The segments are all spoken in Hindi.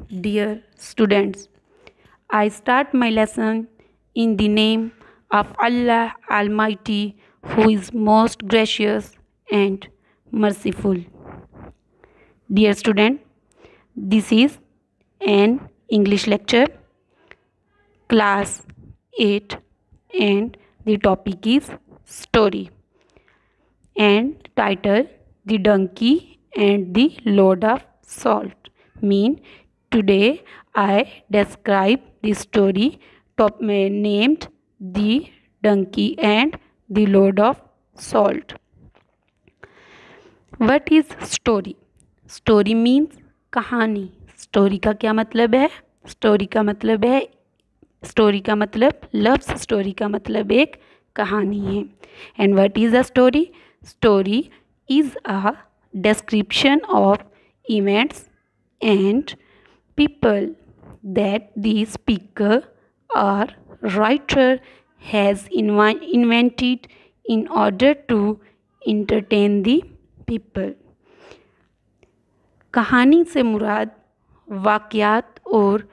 Dear students, I start my lesson in the name of Allah Almighty, who is most gracious and merciful. Dear student, this is an English lecture, class 8, and the topic is story, and title The Donkey and the Load of Salt. Today I describe the story named The Donkey and the Load of Salt. What is story? Story means कहानी. स्टोरी का क्या मतलब है? स्टोरी का मतलब लफ्ज़ स्टोरी का मतलब एक कहानी है. And what is a story? Story is a description of events and people that the speaker or writer has invented in order to entertain the people. कहानी से मुराद वाक़यात और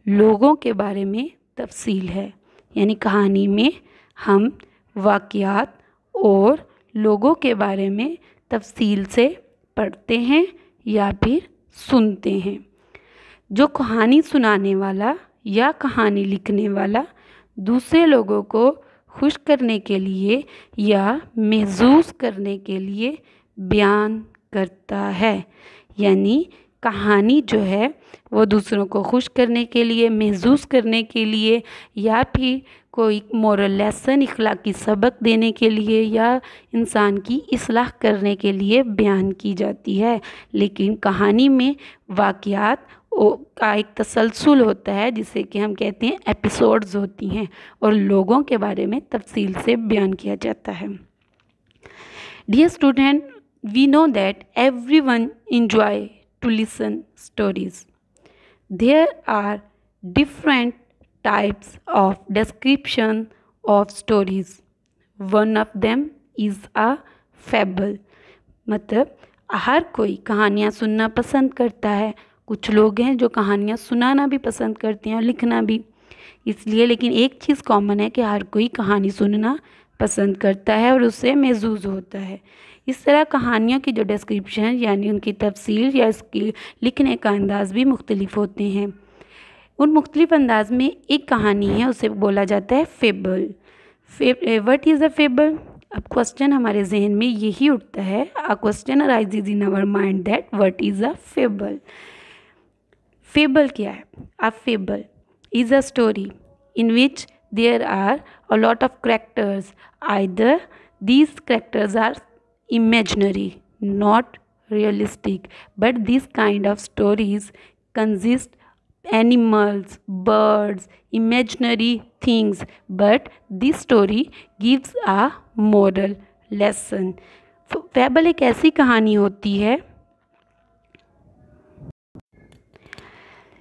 लोगों के बारे में तफसील है. यानी कहानी में हम वाक़यात और लोगों के बारे में तफसील से पढ़ते हैं या फिर सुनते हैं. जो कहानी सुनाने वाला या कहानी लिखने वाला दूसरे लोगों को खुश करने के लिए या महसूस करने के लिए बयान करता है. यानी कहानी जो है वो दूसरों को खुश करने के लिए, महसूस करने के लिए या फिर कोई मोरल लेसन, इखलाकी सबक देने के लिए या इंसान की इस्लाह करने के लिए बयान की जाती है. लेकिन कहानी में वाक़यात का एक तसलसल होता है जिसे कि हम कहते हैं एपिसोड्स होती हैं और लोगों के बारे में तफसील से बयान किया जाता है. Dear student, we know that everyone enjoy to listen stories. There are different types of description of stories. One of them is a fable. मतलब हर कोई कहानियाँ सुनना पसंद करता है. कुछ लोग हैं जो कहानियाँ सुनाना भी पसंद करते हैं और लिखना भी. इसलिए लेकिन एक चीज़ कॉमन है कि हर कोई कहानी सुनना पसंद करता है और उससे महसूस होता है. इस तरह कहानियों की जो डिस्क्रिप्शन यानी उनकी तफसील या इसकी लिखने का अंदाज़ भी मुख्तलिफ होते हैं. उन मुख्तलिफ अंदाज में एक कहानी है, उसे बोला जाता है fable. What is a fable? अब क्वेश्चन हमारे जहन में यही उठता है. A question arises in our mind that what is a fable. Fable क्या है? A fable is a story in which there are a lot of characters. Either these characters are imaginary, not realistic, but this kind of stories consist animals, birds, imaginary things, but this story gives a moral lesson. fable एक ऐसी कहानी होती है,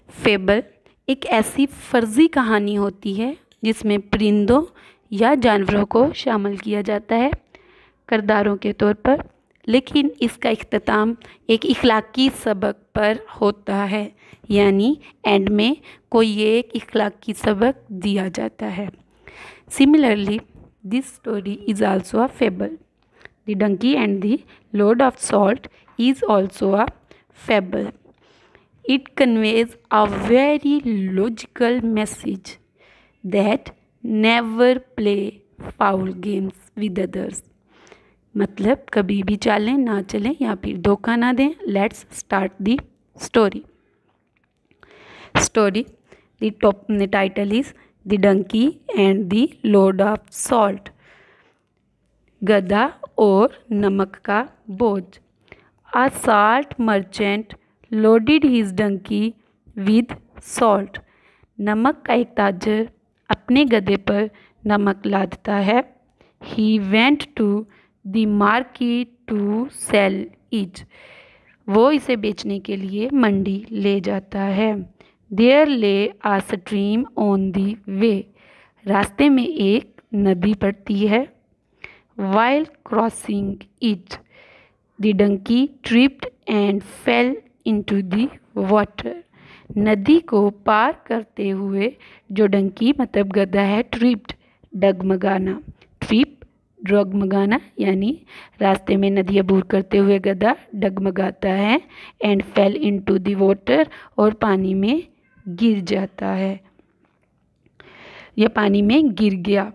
फेबल एक ऐसी फर्जी कहानी होती है जिसमें परिंदों या जानवरों को शामिल किया जाता है किरदारों के तौर पर, लेकिन इसका इख्तिताम एक इखलाकी सबक पर होता है. यानी एंड में कोई एक इखलाकी सबक दिया जाता है. Similarly this story is also a fable. The donkey and the load of salt is also a fable. It conveys a very logical message that never play foul games with others. मतलब कभी भी चालें ना चलें या फिर धोखा ना दें. Let's start the story. The title is the donkey and the load of salt. गधा और नमक का बोझ. A salt merchant loaded his donkey with salt. नमक का एक ताजर अपने गधे पर नमक लादता है. He went to the market to sell it. वो इसे बेचने के लिए मंडी ले जाता है. There lay a stream on the way. रास्ते में एक नदी पड़ती है. While crossing it the donkey tripped and fell into the water. नदी को पार करते हुए जो डंकी मतलब गधा है ट्रिप्ड डगमगाना, ट्रिप डगमगाना यानी रास्ते में नदी अबूर करते हुए गधा डगमगाता है, and fail into the water और पानी में गिर जाता है, यह पानी में गिर गया।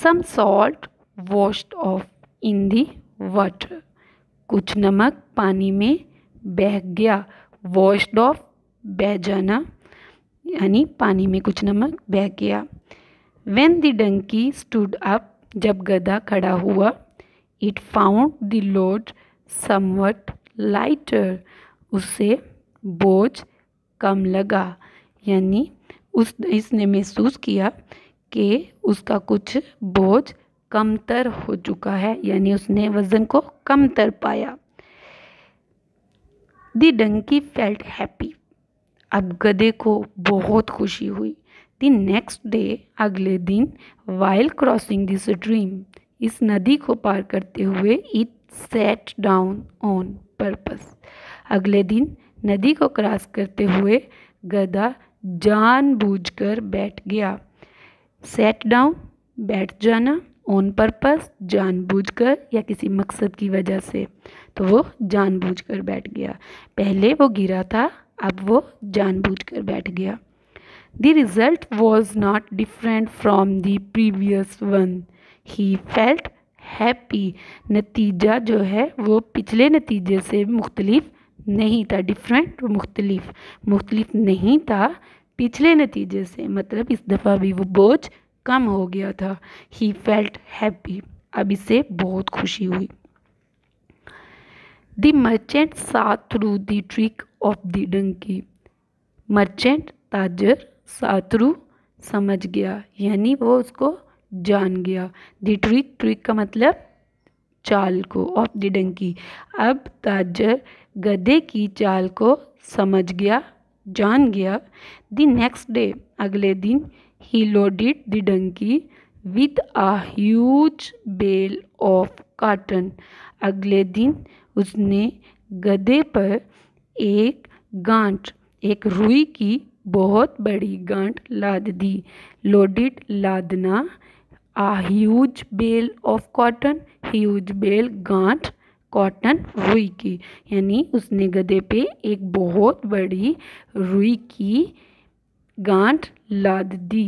Some salt washed off in the water, कुछ नमक पानी में बह गया। वॉश्ड ऑफ बह जाना यानी पानी में कुछ नमक बह गया। When the donkey stood up, जब गधा खड़ा हुआ, it found the load somewhat lighter, उसे बोझ कम लगा, यानी इसने महसूस किया कि उसका कुछ बोझ कमतर हो चुका है, यानी उसने वज़न को कमतर पाया। The donkey felt happy, अब गधे को बहुत खुशी हुई। The next day, अगले दिन, while crossing this stream, इस नदी को पार करते हुए, it sat down on purpose, अगले दिन नदी को क्रॉस करते हुए गधा जानबूझकर बैठ गया। sat down बैठ जाना, on purpose जानबूझकर या किसी मकसद की वजह से, तो वो जानबूझकर बैठ गया। पहले वो गिरा था, अब वो जानबूझकर बैठ गया। The result was not different from the previous one. He felt happy. नतीजा जो है वो पिछले नतीजे से मुख्तलिफ नहीं था। डिफरेंट मुख्तलिफ नहीं था पिछले नतीजे से, मतलब इस दफ़ा भी वो बोझ कम हो गया था। He felt happy. अब इसे बहुत खुशी हुई। The merchant saw through the trick of the donkey. Merchant ताजर साथरू समझ गया, यानी वो उसको जान गया। द ट्रिक का मतलब चाल को, ऑफ द डंकी। अब ताजर गधे की चाल को समझ गया, जान गया। द नेक्स्ट डे, अगले दिन, he loaded the donkey with a huge bale of cotton, अगले दिन उसने गधे पर एक रुई की बहुत बड़ी गांठ लाद दी। लोडेड लादना, a huge bale of cotton, huge bale गांठ, कॉटन रुई की, यानी उसने गधे पे एक बहुत बड़ी रुई की गांठ लाद दी।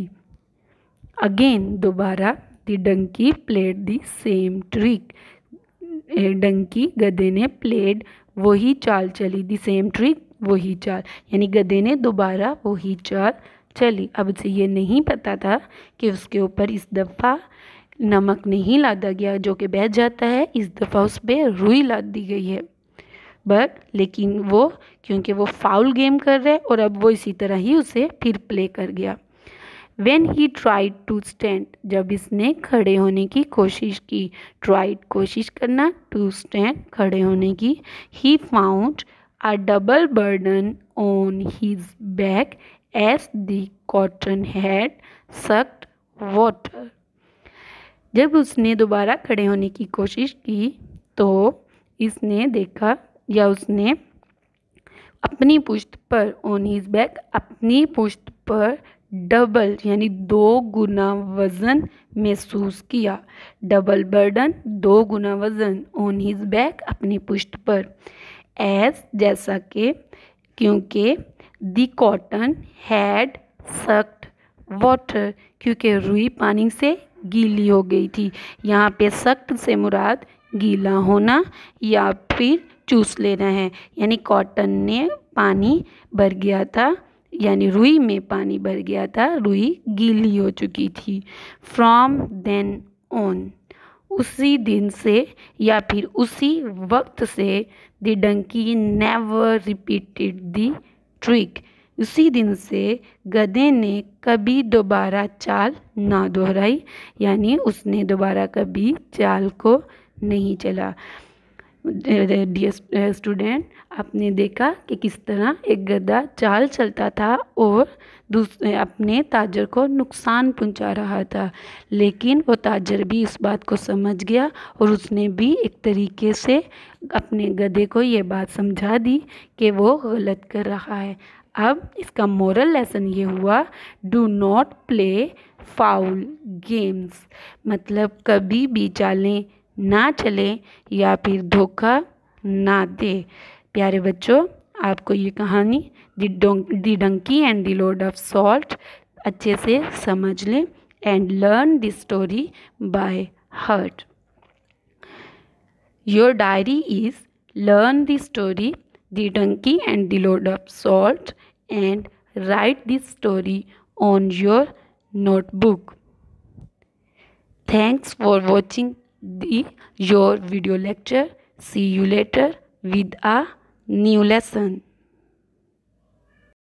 अगेन दोबारा, the donkey played the same trick, donkey गधे ने प्लेड वही चाल चली, द सेम ट्रिक वही चाल, यानी गधे ने दोबारा वही चाल चली। अब उसे ये नहीं पता था कि उसके ऊपर इस दफ़ा नमक नहीं लादा गया जो कि बह जाता है, इस दफ़ा उस पर रुई लाद दी गई है। लेकिन वो क्योंकि वो फाउल गेम कर रहे और अब वो इसी तरह ही उसे फिर प्ले कर गया। When he tried to stand, जब इसने खड़े होने की कोशिश की, tried कोशिश करना, to stand खड़े होने की, he found a double burden on his back as the cotton had sucked water. जब उसने दोबारा खड़े होने की कोशिश की तो इसने देखा या उसने अपनी पुश्त पर, ऑन हिज बैक अपनी पुश्त पर डबल यानी 2 गुना वज़न महसूस किया। डबल बर्डन 2 गुना वज़न, ऑन हिज बैक अपनी पुश्त पर, एज जैसा कि, क्योंकि the cotton had sucked water, क्योंकि रुई पानी से गीली हो गई थी। यहाँ पे सख्त से मुराद गीला होना या फिर चूस लेना है, यानी कॉटन ने पानी भर गया था, यानी रुई में पानी भर गया था, रुई गीली हो चुकी थी। फ्रॉम देन ऑन, उसी दिन से या फिर उसी वक्त से, the donkey never repeated the trick, उसी दिन से गधे ने कभी दोबारा चाल ना दोहराई, यानी उसने दोबारा कभी चाल को नहीं चला। डियर स्टूडेंट, आपने देखा कि किस तरह एक गधा चाल चलता था और दूसरे अपने ताजर को नुकसान पहुंचा रहा था, लेकिन वो ताजर भी इस बात को समझ गया और उसने भी एक तरीके से अपने गधे को ये बात समझा दी कि वो गलत कर रहा है। अब इसका मोरल लेसन ये हुआ, do not play foul games, मतलब कभी भी चालें ना चलें या फिर धोखा ना दे। प्यारे बच्चों, आपको ये कहानी the donkey and the load of salt अच्छे से समझ लें and learn the story by heart. Your diary is learn the story The Donkey and the Load of Salt and write this story on your notebook. Thanks for watching your video lecture. See you later with a new lesson.